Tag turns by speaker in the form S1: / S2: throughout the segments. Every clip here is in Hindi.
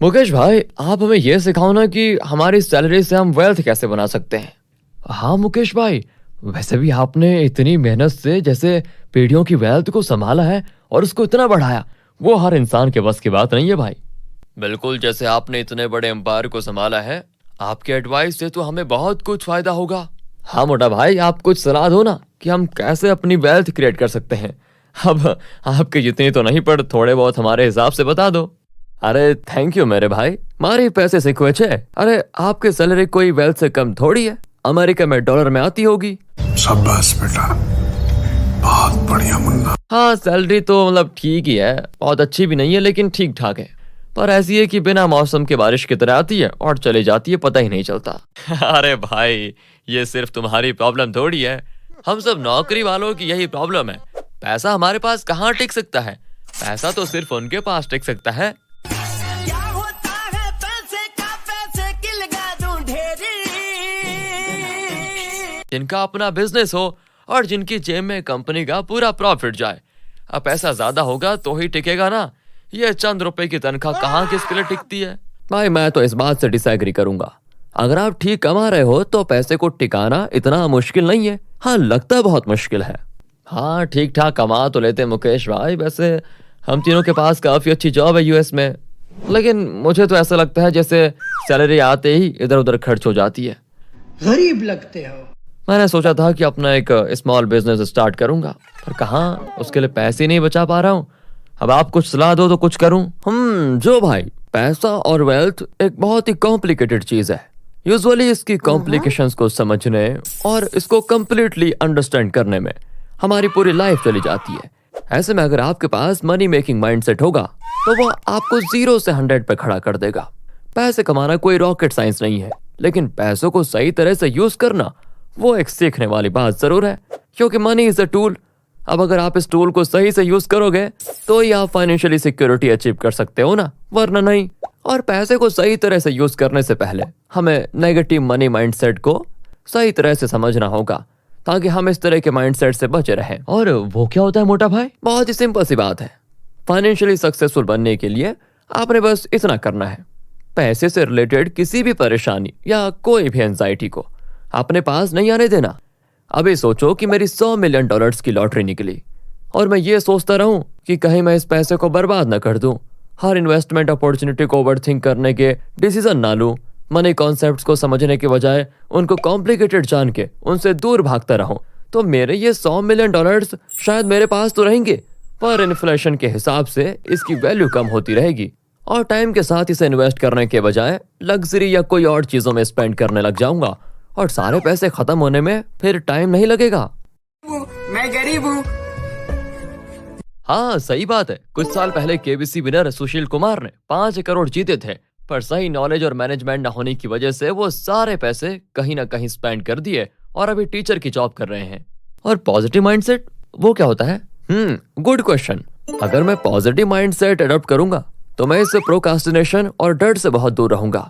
S1: मुकेश भाई, आप हमें यह सिखाओ ना कि हमारी सैलरी से हम वेल्थ कैसे बना सकते हैं। हाँ मुकेश भाई, वैसे भी आपने इतनी मेहनत से जैसे पीढ़ियों की वेल्थ को संभाला है और उसको इतना बढ़ाया, वो हर इंसान के बस की बात नहीं है भाई। बिल्कुल, जैसे आपने इतने बड़े एम्पायर को संभाला है, आपके एडवाइस से तो हमें बहुत कुछ फायदा होगा। हाँ मोटा भाई, आप कुछ सलाह दो ना कि हम कैसे अपनी वेल्थ क्रिएट कर सकते हैं। अब आपके जितनी तो नहीं, पर थोड़े बहुत हमारे हिसाब से बता दो। अरे थैंक यू मेरे भाई, मारी पैसे सीखवे छे। अरे आपकी सैलरी कोई वेल्थ से कम थोड़ी है, अमेरिका में डॉलर में आती होगी।
S2: शाबाश बेटा, बहुत बढ़िया मुन्ना।
S1: हाँ सैलरी तो मतलब ठीक ही है, बहुत अच्छी भी नहीं है लेकिन ठीक ठाक है। पर ऐसी है कि बिना मौसम के बारिश की तरह आती है और चली जाती है, पता ही नहीं चलता। अरे भाई, ये सिर्फ तुम्हारी प्रॉब्लम थोड़ी है, हम सब नौकरी वालों की यही प्रॉब्लम है। पैसा हमारे पास कहाँ टिक सकता है, पैसा तो सिर्फ उनके पास टिक सकता है।
S3: क्या होता है पैसे का, पैसे की लगा दूं ढेरी।
S1: जिनका अपना बिजनेस हो और जिनकी जेब में कंपनी का पूरा प्रॉफिट जाए। अब पैसा ज्यादा होगा तो ही टिकेगा ना, ये चंद रुपए की तनख्वाह कहाँ किसके लिए टिकती है। भाई मैं तो इस बात से डिसएग्री करूंगा। अगर आप ठीक कमा रहे हो तो पैसे को टिकाना इतना मुश्किल नहीं है। हाँ लगता बहुत मुश्किल है। हाँ ठीक ठाक कमा तो लेते मुकेश भाई, वैसे हम तीनों के पास काफी अच्छी जॉब है यूएस में, लेकिन मुझे तो ऐसा लगता है जैसे सैलरी आते ही इधर उधर खर्च हो जाती है।
S4: गरीब लगते हो।
S1: मैंने सोचा था कि अपना एक स्मॉल बिजनेस स्टार्ट करूंगा, पर कहाँ, उसके लिए पैसे नहीं बचा पा रहा हूँ। अब आप कुछ सलाह दो तो कुछ करूं। जो भाई, पैसा और वेल्थ एक बहुत ही कॉम्प्लिकेटेड चीज है। यूजुअली इसकी कॉम्प्लिकेशंस को समझने और इसको कंप्लीटली अंडरस्टैंड करने में हमारी पूरी लाइफ चली जाती है। ऐसे में अगर आपके पास मनी मेकिंग माइंडसेट होगा तो वो आपको 0 से 100 पे खड़ा कर देगा। पैसे कमाना कोई रॉकेट साइंस नहीं है, लेकिन पैसों को सही तरह से यूज करना वो एक सीखने वाली बात जरूर है, क्योंकि मनी इज अ टूल। अब अगर आप इस टूल को सही से यूज करोगे तो ही आप फाइनेंशियली सिक्योरिटी अचीव कर सकते हो ना, वरना नहीं। और पैसे को सही तरह से यूज करने से पहले हमें नेगेटिव मनी माइंडसेट को सही तरह से समझना होगा, ताकि हम इस तरह के माइंडसेट से बचे रहें। और वो क्या होता है मोटा भाई? बहुत ही सिंपल सी बात है। फाइनेंशियली सक्सेसफुल बनने के लिए आपने बस इतना करना है, पैसे से रिलेटेड किसी भी परेशानी या कोई भी एंजाइटी को अपने पास नहीं आने देना। अभी सोचो कि मेरी $100 मिलियन की लॉटरी निकली और मैं ये सोचता रहूं कि कहीं मैं इस पैसे को बर्बाद न कर दूं। हर इन्वेस्टमेंट अपॉर्चुनिटी को ओवरथिंक करने के डिसीजन ना लूं। मनी कॉन्सेप्ट्स को समझने के बजाय उनको कॉम्प्लिकेटेड जान के उनसे दूर भागता रहूं, तो मेरे ये $100 मिलियन शायद मेरे पास तो रहेंगे, पर इन्फ्लेशन के हिसाब से इसकी वैल्यू कम होती रहेगी और टाइम के साथ इसे इन्वेस्ट करने के बजाय लग्जरी या कोई और चीजों में स्पेंड करने लग जाऊंगा और सारे पैसे खत्म होने में फिर टाइम नहीं लगेगा।
S3: मैं गरीब हूँ।
S1: हाँ सही बात है। कुछ साल पहले केबीसी विनर सुशील कुमार ने 5 करोड़ जीते थे, पर सही नॉलेज और मैनेजमेंट न होने की वजह से वो सारे पैसे कहीं ना कहीं स्पेंड कर दिए और अभी टीचर की जॉब कर रहे हैं। और पॉजिटिव माइंडसेट वो क्या होता है? Good question. अगर मैं पॉजिटिव माइंडसेट अडॉप्ट करूंगा तो मैं इससे प्रोकास्टिनेशन और डर से बहुत दूर रहूंगा।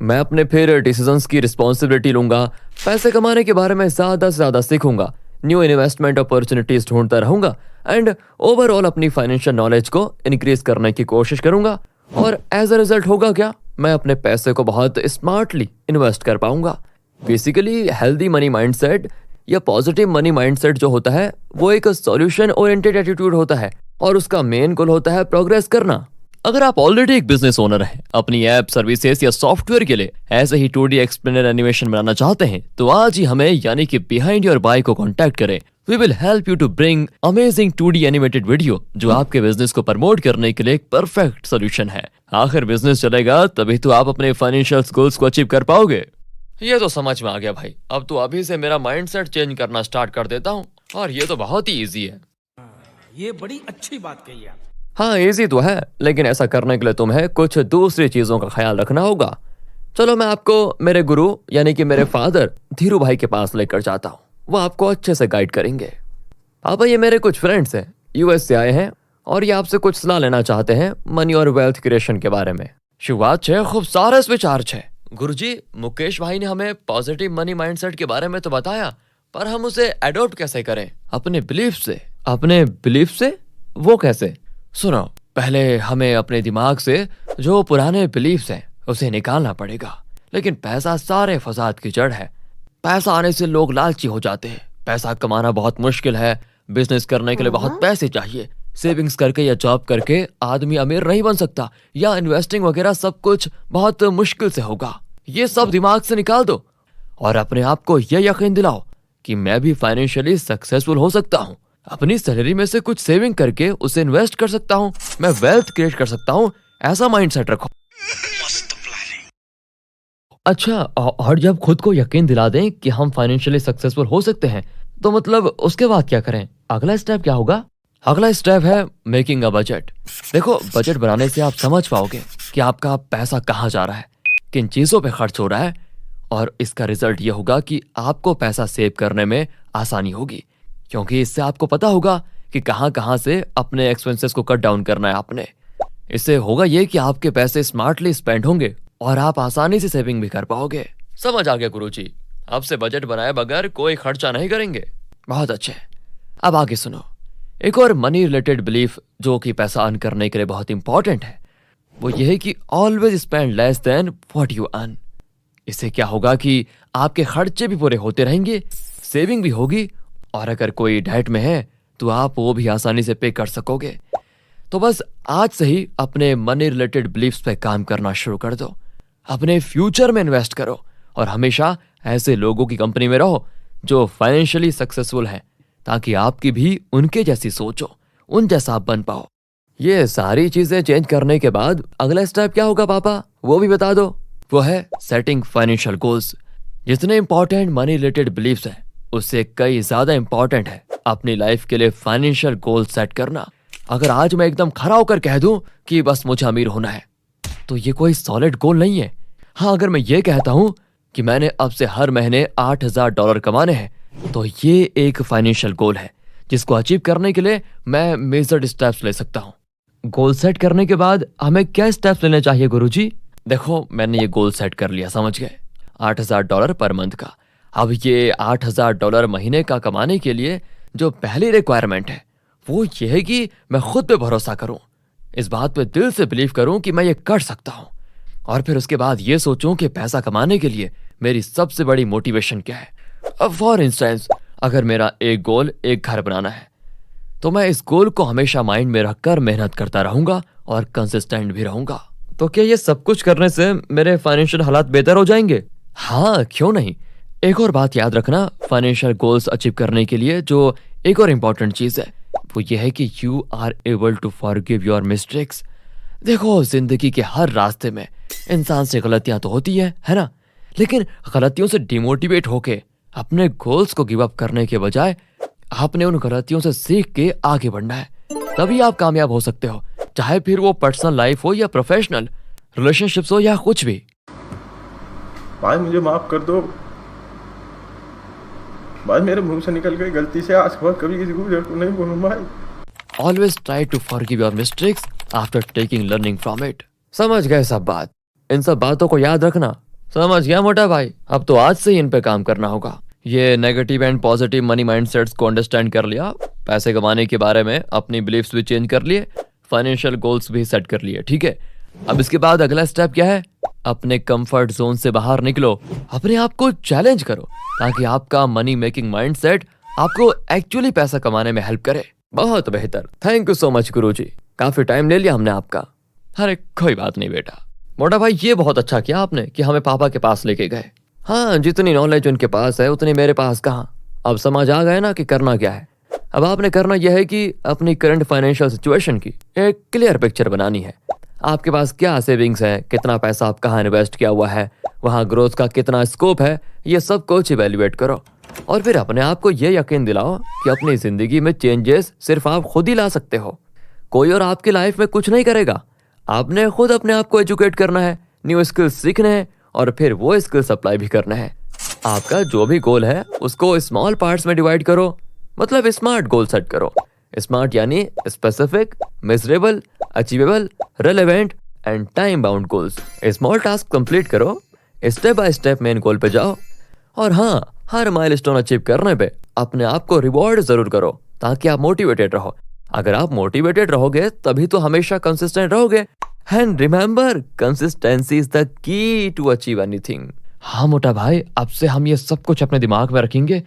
S1: मैं अपने फिर डिसीजंस की रिस्पॉन्सिबिलिटी लूंगा, पैसे कमाने के बारे में ज्यादा से ज्यादा सीखूंगा, न्यू इन्वेस्टमेंट अपॉर्चुनिटीज ढूंढता रहूंगा एंड ओवरऑल अपनी फाइनेंशियल नॉलेज को इंक्रीज करने की कोशिश करूंगा। और एज अ रिजल्ट होगा क्या? मैं अपने पैसे को बहुत स्मार्टली इन्वेस्ट कर पाऊंगा। बेसिकली हेल्दी मनी माइंडसेट या पॉजिटिव मनी माइंडसेट जो होता है वो एक सॉल्यूशन ओरिएंटेड एटीट्यूड होता है और उसका मेन गोल होता है प्रोग्रेस करना। अगर आप ऑलरेडी एक बिजनेस ओनर हैं, अपनी ऐप, सर्विसेज या सॉफ्टवेयर के लिए ऐसे ही 2D एक्सप्लेनर एनिमेशन बनाना चाहते हैं, तो आज ही हमें यानी कि बिहाइंड योर बाय को कांटेक्ट करें। We will help you to bring amazing 2D animated video जो आपके बिजनेस को प्रमोट करने के लिए एक परफेक्ट सोल्यूशन है। आखिर बिजनेस चलेगा तभी तो आप अपने फाइनेंशियल गोल्स को अचीव कर पाओगे। ये तो समझ में आ गया भाई। अब तो अभी से मेरा माइंडसेट चेंज करना स्टार्ट कर देता हूँ, और ये तो बहुत ही ईजी है।
S4: ये बड़ी अच्छी बात कही आप।
S1: हाँ इजी तो है, लेकिन ऐसा करने के लिए तुम्हें कुछ दूसरी चीजों का ख्याल रखना होगा। चलो मैं आपको मेरे गुरु यानी कि मेरे फादर धीरू भाई के पास लेकर जाता हूँ, वो आपको अच्छे से गाइड करेंगे। पापा ये मेरे कुछ फ्रेंड्स हैं, यूएस से आए हैं और ये आपसे कुछ सलाह लेना चाहते हैं मनी और वेल्थ क्रिएशन के बारे में। शुरुआत छे, खूब सारस विचार छे। गुरुजी, मुकेश भाई ने हमें पॉजिटिव मनी माइंडसेट के बारे में तो बताया, पर हम उसे एडॉप्ट कैसे करें? अपने बिलीफ से। अपने बिलीफ से? वो कैसे? सुनो, पहले हमें अपने दिमाग से जो पुराने बिलीफ्स हैं उसे निकालना पड़ेगा। लेकिन पैसा सारे फसाद की जड़ है। पैसा आने से लोग लालची हो जाते हैं। पैसा कमाना बहुत मुश्किल है। बिजनेस करने के लिए बहुत पैसे चाहिए। सेविंग्स करके या जॉब करके आदमी अमीर नहीं बन सकता, या इन्वेस्टिंग वगैरह सब कुछ बहुत मुश्किल से होगा। ये सब दिमाग से निकाल दो और अपने आप को यह यकीन दिलाओ कि मैं भी फाइनेंशियली सक्सेसफुल हो सकता हूँ। अपनी सैलरी में से कुछ सेविंग करके उसे इन्वेस्ट कर सकता हूँ। मैं वेल्थ क्रिएट कर सकता हूँ। ऐसा माइंडसेट रखो। अच्छा, और जब खुद को यकीन दिला दें कि हम फाइनेंशियली सक्सेसफुल हो सकते हैं, तो मतलब उसके बाद क्या करें? अगला स्टेप क्या होगा? अगला स्टेप है मेकिंग अ बजट। देखो, बजट बनाने से आप समझ पाओगे कि आपका पैसा कहाँ जा रहा है, किन चीजों पे खर्च हो रहा है, और इसका रिजल्ट ये होगा कि आपको पैसा सेव करने में आसानी होगी, क्योंकि इससे आपको पता होगा कि कहाँ कहाँ से अपने एक्सपेंसेस को कट डाउन करना है आपने। इससे होगा ये कि आपके पैसे स्मार्टली स्पेंड होंगे और आप आसानी से सेविंग भी कर पाओगे। समझ आ गया गुरुजी, अब से बजट बनाए बगैर कोई खर्चा नहीं करेंगे। बहुत अच्छे। अब आगे सुनो। एक और मनी रिलेटेड बिलीफ जो कि पैसा अर्न करने के लिए बहुत इंपॉर्टेंट है, वो ये है कि always spend less than what you earn. इससे क्या होगा कि आपके खर्चे भी पूरे होते रहेंगे, सेविंग भी होगी, और अगर कोई डेट में है तो आप वो भी आसानी से पे कर सकोगे। तो बस आज से ही अपने मनी रिलेटेड बिलीफ्स पे काम करना शुरू कर दो। अपने फ्यूचर में इन्वेस्ट करो और हमेशा ऐसे लोगों की कंपनी में रहो जो फाइनेंशियली सक्सेसफुल हैं, ताकि आपकी भी उनके जैसी सोच हो, उन जैसा आप बन पाओ। ये सारी चीजें चेंज करने के बाद अगला स्टेप क्या होगा पापा, वो भी बता दो। वो है सेटिंग फाइनेंशियल गोल्स। जितने इंपॉर्टेंट मनी रिलेटेड बिलीफ्स हैं, उससे कई ज्यादा इंपॉर्टेंट है अपनी लाइफ के लिए फाइनेंशियल गोल सेट करना। अगर आज मैं एकदम खड़ा होकर कह दूं कि बस मुझे अमीर होना है, तो ये कोई सॉलिड गोल नहीं है। हाँ, अगर मैं ये कहता हूं कि मैंने अब से हर महीने $8,000 कमाने हैं, तो ये एक फाइनेंशियल गोल है जिसको अचीव करने के लिए मैं मेजर्ड स्टेप्स ले सकता हूँ। गोल सेट करने के बाद हमें क्या स्टेप्स लेने चाहिए गुरुजी? देखो, मैंने ये गोल सेट कर लिया, समझ गए, $8,000 पर मंथ का। अब ये $8,000 महीने का कमाने के लिए जो पहली रिक्वायरमेंट है वो ये है कि मैं खुद पे भरोसा करूं, इस बात पे दिल से बिलीव करूं कि मैं ये कर सकता हूं, और फिर उसके बाद ये सोचूं कि पैसा कमाने के लिए मेरी सबसे बड़ी मोटिवेशन क्या है। अब फॉर इंस्टेंस, अगर मेरा एक गोल एक घर बनाना है, तो मैं इस गोल को हमेशा माइंड में रखकर मेहनत करता रहूंगा और कंसिस्टेंट भी रहूंगा। तो क्या ये सब कुछ करने से मेरे फाइनेंशियल हालात बेहतर हो जाएंगे? हाँ, क्यों नहीं। एक और बात याद रखना, फाइनेंशियल गोल्स अचीव करने के लिए जो एक और इम्पॉर्टेंट चीज है वो ये है कि you are able to forgive your mistakes. देखो, जिंदगी के हर रास्ते में इंसान से गलतियां तो होती है ना, लेकिन गलतियों से डिमोटिवेट होके अपने गोल्स को गिव अप करने के बजाय आपने उन गलतियों से सीख के आगे बढ़ना है। तभी आप कामयाब हो सकते हो, चाहे फिर वो पर्सनल लाइफ हो या प्रोफेशनल रिलेशनशिप्स हो या कुछ भी।
S5: भाई मुझे माफ कर दो भाई, मेरे मुंह से निकल गई गलती से, आज के बाद कभी किसी को नहीं बोलूंगा भाई।
S1: Always try to forgive your mistakes after taking learning from it. समझ गए सब बात? इन सब बातों को याद रखना। समझ गया मोटा भाई? अब तो आज से ही इन पे काम करना होगा। ये negative and positive money mindsets को अंडरस्टैंड कर लिया, पैसे कमाने के बारे में अपनी बिलीफ्स भी चेंज कर लिए, फाइनेंशियल गोल्स भी सेट कर लिए, ठीक है। अब इसके बाद अगला स्टेप क्या है? अपने कंफर्ट जोन से बाहर निकलो, अपने आप को चैलेंज करो, ताकि आपका मनी मेकिंग माइंडसेट आपको एक्चुअली पैसा कमाने में हेल्प करे। बहुत बेहतर, थैंक यू सो मच गुरुजी, काफी टाइम ले लिया हमने आपका। अरे कोई बात नहीं बेटा। मोटा भाई, ये बहुत अच्छा किया आपने कि हमें पापा के पास लेके गए। हाँ, जितनी नॉलेज उनके पास है उतनी मेरे पास कहाँ। अब समझ आ गया ना कि करना क्या है। अब आपने करना यह है कि अपनी करंट फाइनेंशियल सिचुएशन की एक क्लियर पिक्चर बनानी है। आपके पास क्या सेविंग्स है, कितना पैसा आप कहाँ इन्वेस्ट किया हुआ है, वहाँ ग्रोथ का कितना स्कोप है, ये सब कुछ इवेल्युएट करो, और फिर अपने आप को ये यकीन दिलाओ कि अपनी जिंदगी में चेंजेस सिर्फ आप खुद ही ला सकते हो। कोई और आपकी लाइफ में कुछ नहीं करेगा। आपने खुद अपने आप को एजुकेट करना है, न्यू स्किल्स सीखने हैं, और फिर वो स्किल्स अप्लाई भी करना है। आपका जो भी गोल है उसको स्मॉल पार्ट्स में डिवाइड करो, मतलब स्मार्ट गोल सेट करो। स्मार्ट यानी specific, measurable, achievable, relevant and time bound goals. Small task complete करो, step by step main goal पे जाओ, और हाँ, हर माइलस्टोन अचीव करने पे अपने आप को रिवॉर्ड जरूर करो, ताकि आप मोटिवेटेड रहो। अगर आप मोटिवेटेड रहोगे तभी तो हमेशा कंसिस्टेंट रहोगे। And remember, consistency is the key to achieve anything. हाँ मोटा भाई, अब से हम ये सब कुछ अपने दिमाग में रखेंगे।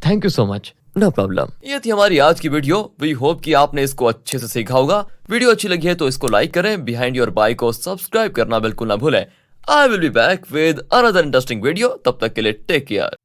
S1: Thank you so much. No problem. ये थी हमारी आज की वीडियो। वी होप कि आपने इसको अच्छे से सीखा होगा। वीडियो अच्छी लगी है तो इसको लाइक करें, बिहाइंड योर बाइक को सब्सक्राइब करना बिल्कुल ना भूलें। I will be back with another interesting video. तब तक के लिए टेक केयर।